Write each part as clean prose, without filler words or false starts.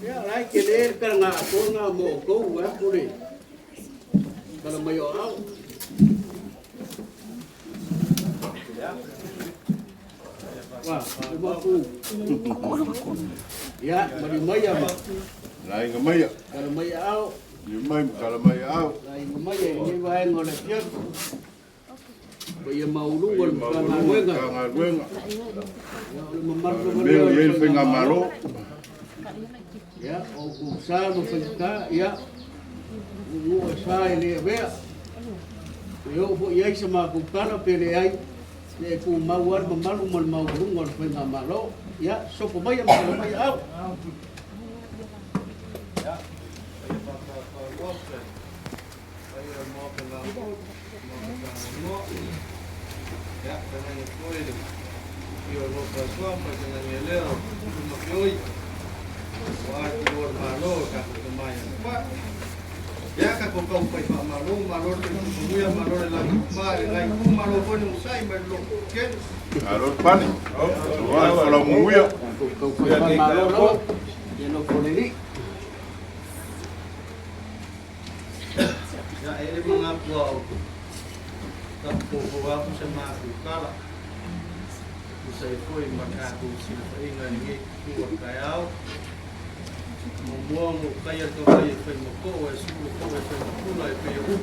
Lai querer karena aku nggak mau kau aku ni kalau mau au wah cuma aku ya beri maya Lain ke maya. kalau maya au Kalau maya au. lain maya ini bahan oleh dia Baya mau luar Kangal wenga. memar Meu yel penga malo. ya o usa no fenta ya o usa ele vea eu vou ia sama ku kana pele ai le ku mawar mamalu mal mau ngol penga malo ya so ko mai mal mai au ya ya dengan itu yo lo pasó pues dengan el leo no hoy wah keluar malo kan lumayan pak ya kan kau pai pak malo tu semua malo lagi lagi malo pun usai malo ken Alor pani. Wah, kalau muya. ko malo lo ya no poleni ya ele mengaku tak bawa sama aku kala usai foi makaku sila ingan ni kuat kayau membuang kaya tu kaya foi moko esu ko foi pula e foi u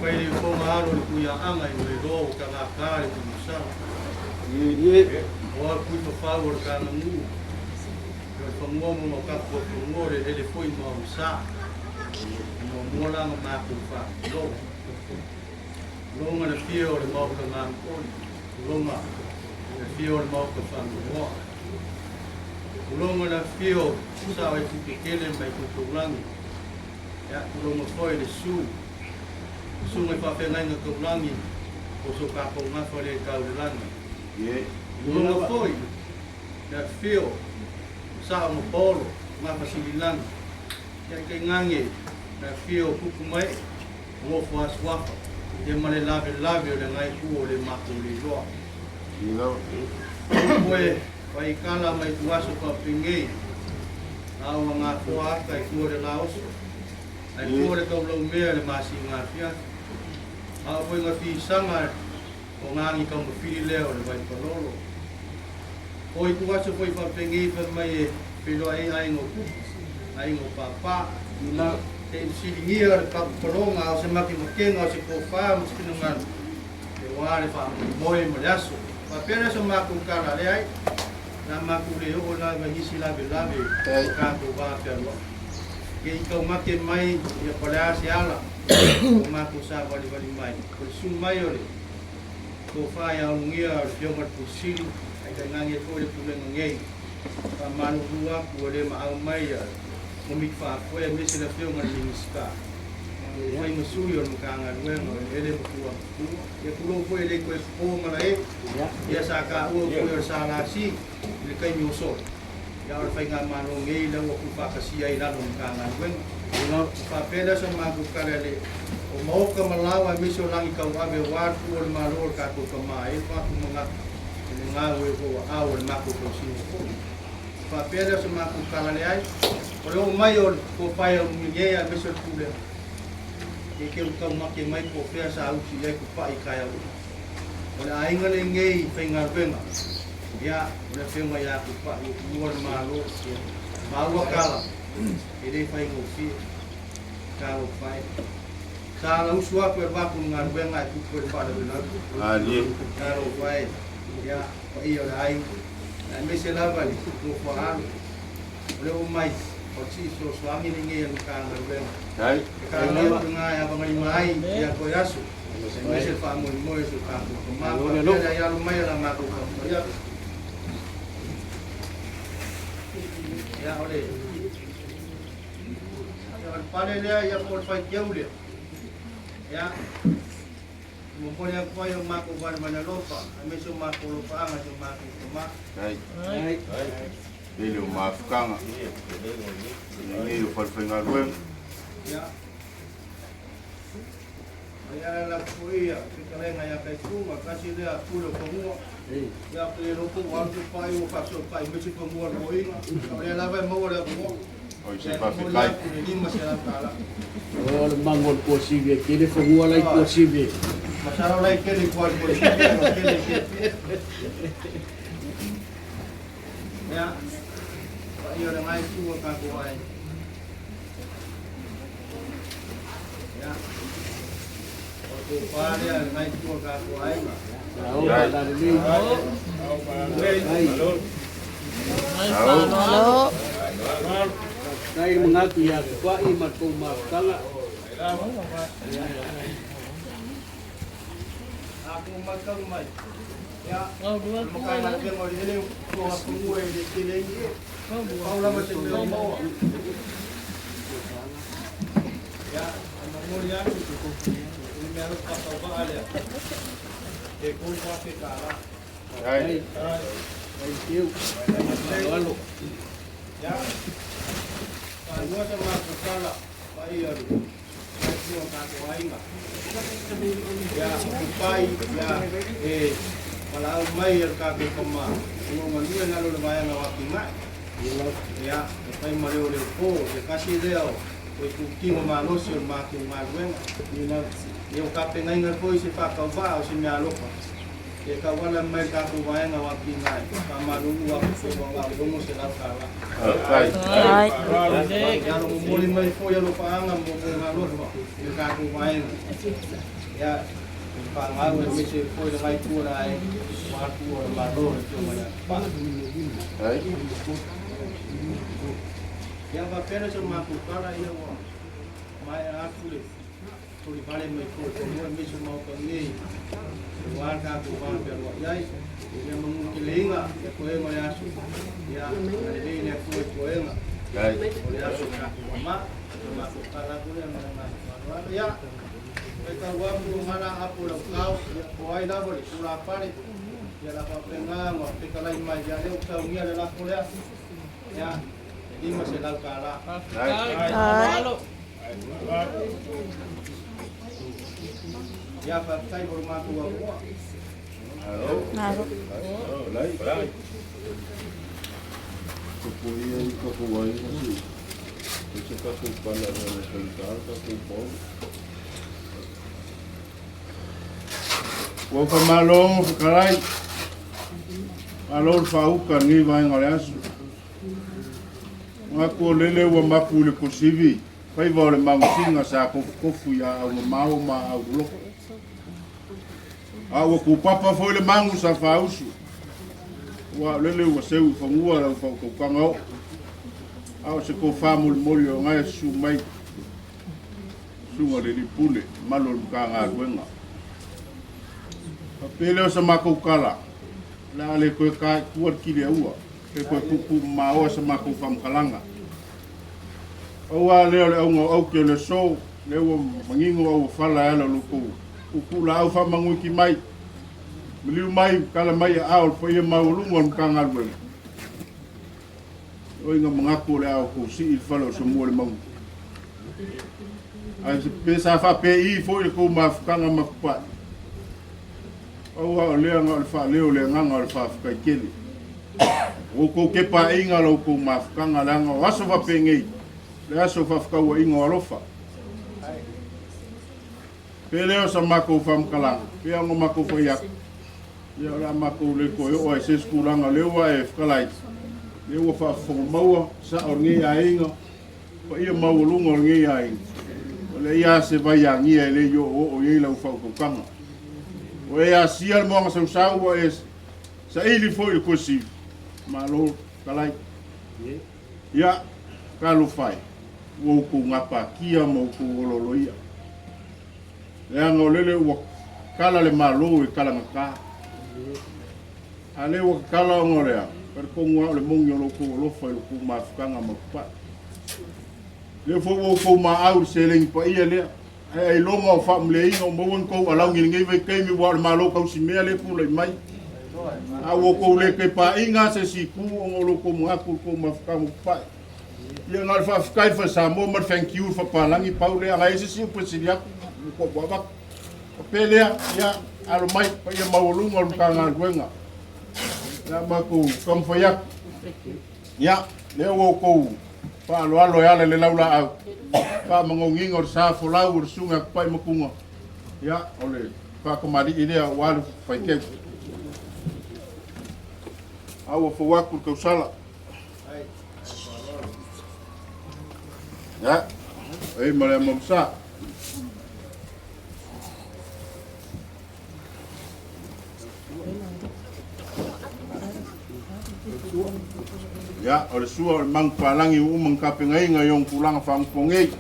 foi ni ko ngaro ku ya angai ni ro kana kare tu sa ye o ku to favor kana mu ko mo mo ka ko mo re ele foi mo sa mo lang ma ku fa lo longa na fio le mau ka ngam kon longa na fio le mau ka fan mo longa na fio sa ai tu kele mai tu tulangi ya longa foi le su mai pa pe ngai na tulangi o so ka ko ma foi le ka le lani Ye. longa foi na fio sa mo polo ma pa sililang ya ke ngange na fio kuku mai mo fa swafa dia male lave le ngai ku le maku le loa Ino. koe pai kala mai tuaso pa pingi au nga koa kai ku le laos ai ku le kau lo mea le masi nga fia au koe nga fi sanga o ngangi kau mo fili leo le vai palolo koe tuaso koe pa pingi pa mai pilo ai ngo ku ai ngo papa ina te silingia ka kolonga o se maki makenga o se kofa mo se kinungan te wale fa moi mo yaso pa pere so maku kala le ai na maku le o la ga hisi la belabe ka ko ba pe lo ke ko make mai ya pala si ala o maku sa vali mai ko sun mai ole ko fa ya ngia yo mat pusil ai ka ngange ko le pule ngai pa manu dua ko le ma au mai ya Mumikfa foi a mesa da filma de Miska. Foi no suyo no canal bueno, ele foi e pulo foi ele com o malai. E essa cá o foi sala si, ele cai no sol. Ya ora fai ngamano ngei la o kufa kasi ai la no canal bueno. No papel essa mago karele. O mau ka malawa miso lang ikaw ave war ko malor ka ko kama e pa ko mga ngawe ko awol mako ko sino. Papel essa mago karele ai. Kalau mayor ko paya umigay ang besar pula. Ikem kau makin mai ko pia sa usi ai ko pai kaya. Wala ai ngale ngei pengar penga. Ya, wala penga ya ko pa luar malo. Bawa kala. Ini pai ngopi. Kalau pai. Sala uswa ko ba ko ngar penga ko ko pa da benar. Ali. Kalau pai. Ya, pai yo ai. Na mesela bali ko pa. Wala umay. Pagsi so suami ni ngayon kangal ben. Hai. Kangal nga ya bangai mai ya ko yasu. Mesel pa mo so kangal. Kuma ya ya lumay la mako ko. Ya. Ya ole. Ya pale le ya por pa jeule. Ya. Mo pone ko yung mako ban manalopa. Meso mako lupa ang mako kuma. Hai. hai Ele o mafukanga. Ele o falfenga luem. Ya. Ayah la kuia, sekarang ayah kaitu, makasih dia pulau semua. Ya peluru pun waktu pai, waktu pai mesti semua boi. Kalau dia lama mau dia semua. O se pafikai. Ini masih ada kalah. Oh, mangon posible, kini semua lagi posible. Masalah lain kali kuat boleh. Ya, Pak Iyo orang lain tu akan kuat. Ya, waktu Pak dia lain tu akan kuat. Tahu dari ni. Halo. Saya mengaku ya, Pak Imat Kumar sangat. Aku makan mai. Ya, makan nak tengok di sini buah kuih di sini. Kau lama sebelum bawa. Ya, mulia. Ini harus pasal baal ya. Ekor pakai kalah. Hai. Thank you. Lalu. Ya. Kalau sama kalah, Pak Iyo. Itu akan kuat. Ya, upai ya kalau mai kaki koma ngomong dua lalu lumayan waktu mak ya upai malu lepo kasih dia itu kimo manusia makin malueng ni na yung kape ngai ngakoi si pakau ba si mialok ya kawan mai kaku lumayan waktu ngai kamalu waktu bang lungo sila kala Hai. ya lu muli mai po ya lu paangam mo ngalor mo yung kaku lumayan ya pangaw mesti po yung ay kuray waktu malor cuma ya pak Hai. yang papel sama aku kala ya wo mai aku le tuli bale mai ko semua mesti mau ke ni warga aku bang pero yai yang mengilinga ya ko yang asu ya ada ini aku ko yang Hai. oleh asu mama sama aku kala aku yang mana ya mereka waktu mana aku kau ya kuai dah boleh pula apa ni ya dapat pengang waktu kalau imai jadi kau ni adalah kuliah ya ini masih lalu kalah Hai. ya pakai rumah tua gua Halo. Lai. Kupuia i kapuai kasi. Ese kapu pala na saltar kapu pau. Wa fa malong karai. Malor fauka ni vai ngaleasu. Ngako lele wa mapule ko sivi. Fai vole mangusinga sa kofu ya au mau ma au loko. Awa ku papa foi le mangu sa fausu. Wa lele wa seu fangua la fa ko kangao. Awa se ko famul molio ngai su mai. Su ngale ni pule malol kanga gwenga. Pele sa mako kala. La le ko ka kuat ki le ua. Ke ko ku mao sa mako fam kalanga. Awa le au ke le so le wa mangingo au fala ala luku. Ukula au fa manguki mai. Beliau mai kala mai au fa ia mau lungon kangal bel. Oi nga mengaku le au ko si il falo semua le mau. Ai se pesa fa pi foi ko ma kanga makpa. Au le nga fa leo le nga fa ka kele. O ko ke pa inga lo ko ma kanga langa waso fa pengi. Le aso fa ka wa inga alofa. Peleo sa mako fam kalang, pia ngo mako fa yak. Ya la mako le ko yo ai se skulanga le wa e kalai. Le wa fa fo maua sa orngi ainga. Pa ia mau lungo ngi ai. Le ia se vai ngi le yo o ye la fa ko kanga. O ia sia mo nga sa wa es sa ili fo il kosi. Malo kalai. Ya kalu fai. Wo ko ngapa kia mo ko loloia. Lea ngolele ua kala le malo e kala ngaka. Ale ua kala ngolea. Kare kongua le mongi o loko o lofa e loko mafukanga makupa. Le fo o kou ma au se lengi pa ia lea. E longa o wha mle inga o mawon kou alau ngi ngai vei keimi wa le malo kau si mea le pula i mai. Awo ko le ke pa inga se siku ngolo ko ngaku ko mafkamu pai. Ia ngal fa fkai fa samo mar thank you fa palangi paule anga ese si presidia ko baba. Pelea ya alo mai pa ia maulu ngol kanga duenga. Na maku kom foyak. Ya le wo ko pa lo alo ya le laula au. Pa mangongi ngor sa folau ursunga pai makunga. Ya ole pa komadi idea walu fa ke. Awo fowaku ko sala. Ya, male momsa. Ya, oleh suar mang palangi umang kapengai ngayong pulang fang pongai.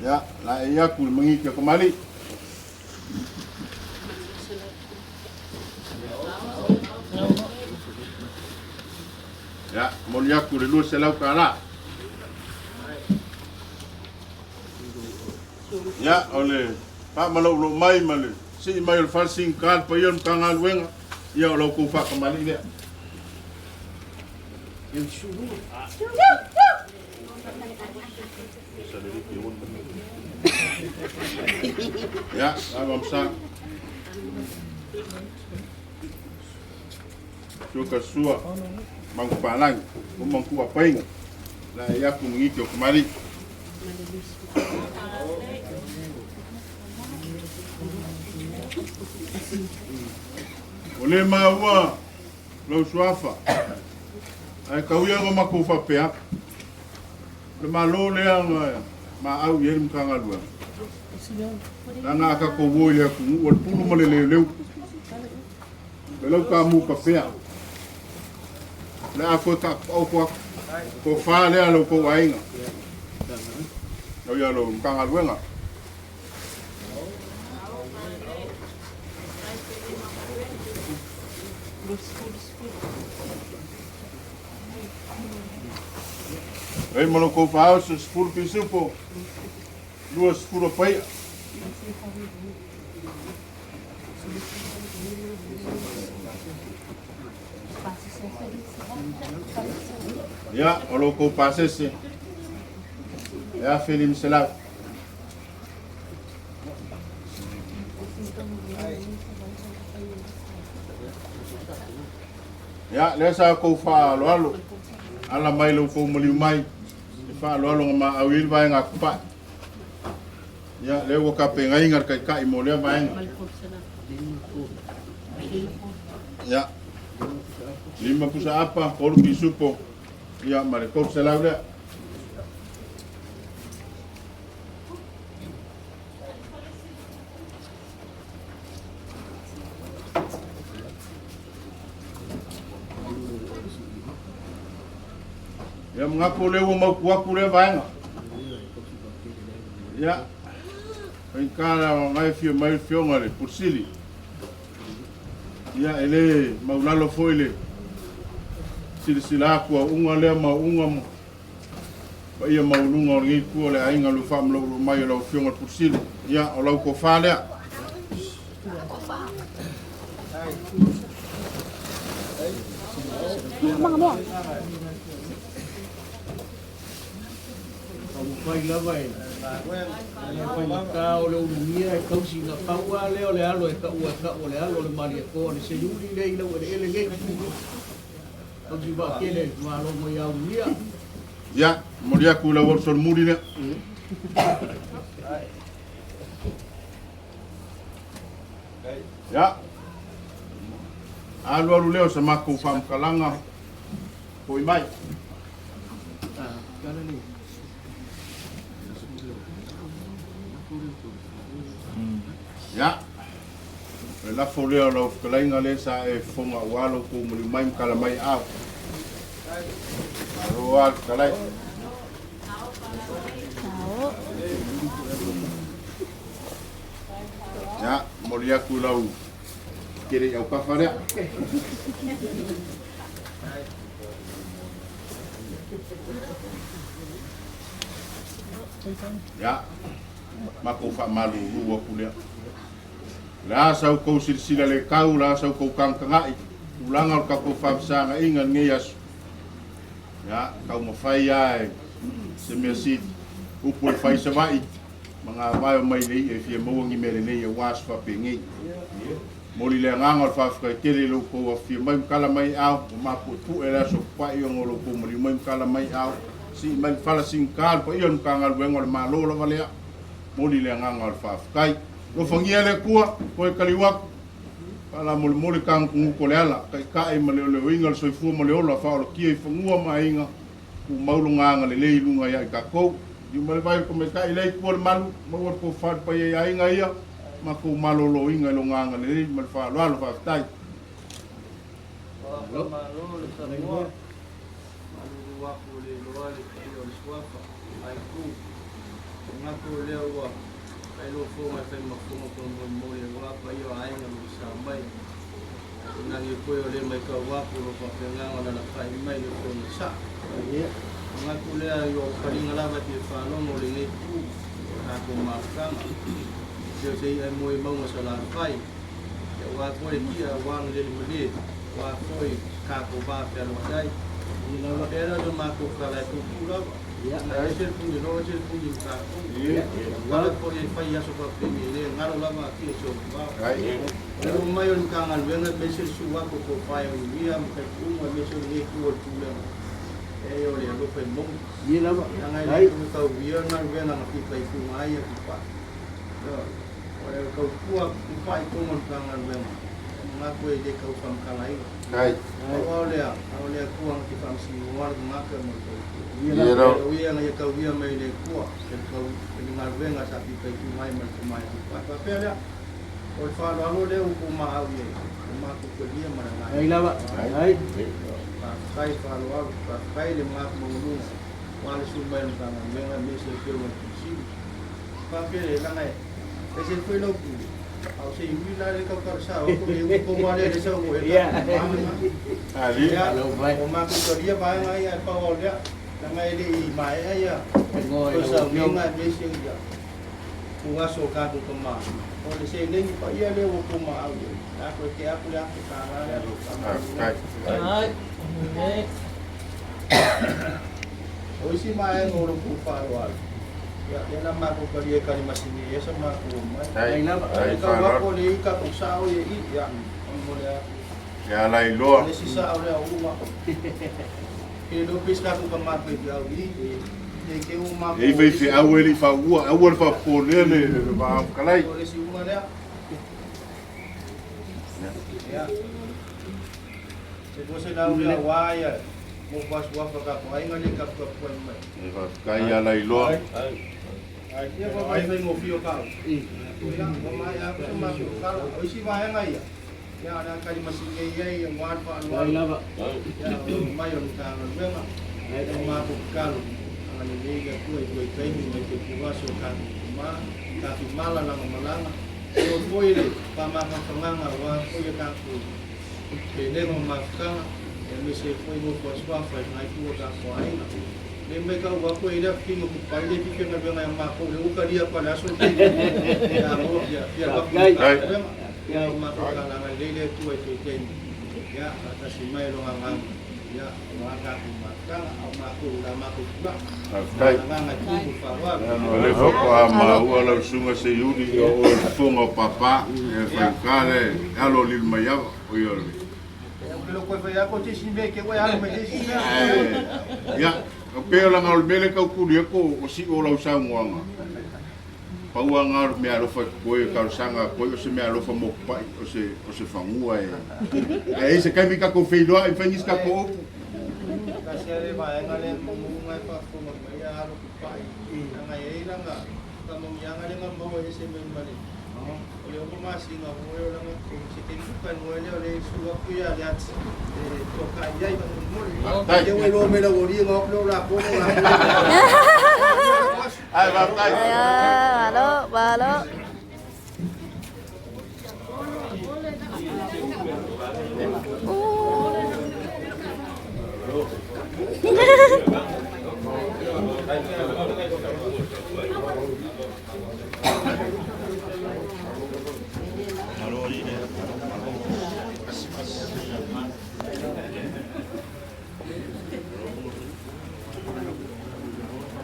Ya, la iya kul mengi ke kembali. Ya, mulia kul lu selau kala. Ya, oleh Pak malau lo mai male. Si mai falsing kan payon kangal wenga. Ya lo ku fa kembali dia. Yang suruh. Ya, agam sa. Suka sua mangpalang, umangku apaing. La ya ku ngikyo kembali. Oleh mawa lo suafa. Ai kau ia ngoma ku fa pea. Le malo le ma au ye mkanga lua. Nanga ka ko wo le ku o pulu male le le. Le ka mu pa pea. Le ako ta o ko fa le alo ko wainga. Au ia lo mkanga lua. Ei malo ko fa os spur pisupo. Duas spur pai. Ya, olo ko pasese. Ya film selak. Ya, lesa ko fa lo ala mai lo ko mali mai. Fa lo ma awil vai ngakpa. Ya, lewo ka pengai ngar kai mo le vai. Ya. Lima pusa apa? Por bisupo. Ya, mare ko selauda. Ya mengaku lewo mau kuaku le vaenga. Ya. Engkara ngai fio mai fio ngale pursili. Ya ele mau lalo foile. Silsila ku unga le mau unga mo. Ba ia mau lunga ngi ku le ainga lu fam lo mai lo fio ngal pursili. Ya olau ko fa le. Vai lá vai. Vai kau le umia kau singa kau le ole alo e kau le alo le mari ko le se yuli le ile le ngai. Kau si ba kele ma lo mo ya umia. Ya, moria ku la wolsor muri ne. Ya. Alu leo sama ku fam kalanga. Poi mai. Kana ni. Ya. La folea lo kalainga le sa e fonga walo ko muli mai kala mai a. Aro kalai. Ya, molia ku lau. Kiri au kafarea. Ya. Mako fa malu ruwa kulia. La sau kou silsila le kau, la sau kou kangkangai. Ulanga o kako whamsanga inga ngi asu. Ya, kau mawhai ai. Se mea siti. Upu e whai savai. Mga waio mai nei e fia mauangi mere nei e wasu whapengei. Moli le nganga o whawhikai kere lo kou a fia mai mkala mai au. O mapu pu e raso pai o ngolo kou mori mai mkala mai au. Si mai whala singkal pa ion mkangal wengo le malola valea. Moli le nganga o whawhikai. Lo whangia le kua, koe kaliwaku. Pala mole kang kungu ko le ala kai kai ma le inga so fu ma le ola fa o ki e fungua ma inga ku maulunga nga le lunga ya ka ko yu ma vai ko me kai le ko malu ma wo ko fa pa ya inga ia ma ku malolo inga lunga nga le ma fa lo fa tai lo malo le sa mo malu wa ko le lo ale ki o le swafa ai ku nga ko le wa ai lo fo ma fa ma fo ko mo le wa pa yo ai nga mai nang ko yo le mai ka wa ko lo pa nga ngana na pa mai yo ko ni sa ye nga ko le yo pa ringa la ba ti fa lo mo le ni ku na ko ma ka yo sei ai mo mo mo sa la pai ya wa ko le ki wa le mo le wa ko ka ko ba pe lo dai ni na ba era do ma ko ka la ku la ya ai se ku ni no se ku ni ka wa ko ye fa ya so pa pe ni le ngaro la ma ki so ba pero mayon kangal wenga mesel suwa ko ko fa yo wiam ka ku mo mesel ni ku o tu le e yo le lo pe mo Ni la ba. ai ku ka wiam na wenga na ki pa ku mai ku pa yo o ko ku ku pa ku mo kangal wenga na ku e de ka fam kalai kai o le ku ang ki fam si war ma ka mo ko Yero. wiam na ka wiam mai le ku ke ko ngal wenga sa ki pa ku mai ma ku mai pa pa pe o fa lo le u ma au ye ma ku ko dia ma na Ai la ba. Ai. kai fa lo pa kai le ma mo lu wa le su mai na na me na me se ke mo si pa pe le la ngai e se foi lo ku au se wi la le ka ka sa o ko le ko ma le se o e ali ya o ma ku ko dia ba ngai ya pa o le la ngai le i mai ya Ngoi ko sa lo. mi ngai me se ya ku ga so ka ku ma o le se le ni pa ia le o ku ma au ya ko ke aku le aku ka na le kai Ai. o si mai no ro ku fa wa ya na ma ko ka dia ka ni masini ya sama ku mai kai ai ka wa ko le ka ku sa o ye i ya mo le ya lai lo le si sa o le o ma ke do pis ka ku ka ma pe ya i e ke o ma e vai fi aweli fa ua awel fa po le ba kalai o le si uma le ya se ko se na o le wa ya mo pas wa fa ka ko ai ngale ka ko ko mai e va kai ya lai lo ai dia ba vai vai mo fio ka ya mo mai ya ko ma ko ka o si va ya ngai ya na ka ni masini ye yang wa fa Ai la ba. ya mai on ka no venga ai ko ma ko ka ani le ga ko e kai ni me ke ku wa so ka ma ka fi mala na malanga o foi le pa ma ka nganga wa ko ya ka ku ke le mo ma ka e me se foi mo ko swa fa na ku ka ko ai na le me ka wa ko ida ki mo pa le ki ke na venga ma ko le u ka dia pa la so ya mo ya ba ku ya ma ko ka na le le tu e ke ya ata si mai lo nganga ya wa ka ku ma ka au ma ku la ma ku ba kai nganga tu fa wa le foko a ma ua la sunga se yuni o fonga papa e fa kale alo lil maya o yo lo ko fa ya ko ti simbe ke wa ya me ti simbe ya o pe la ngal mele ka ku dia ko o si o la usa ngoanga pa ua ngar me alo fa ko e ka sanga ko o se me alo fa mo pa o se fangua e se kai mi ka ko feido e fa nis ka ko kasere ba ngale mo ngai pa ko mo ya ro pa nga ye la nga ka mo ya ngale nga mo ye se me mali yo ko ma singa mo yo la nga ko se ke ku kan mo le su ga ku ya ya to ka ya ba mo ye we lo me lo ri ngo lo la ko la ai va kai Halo, halo.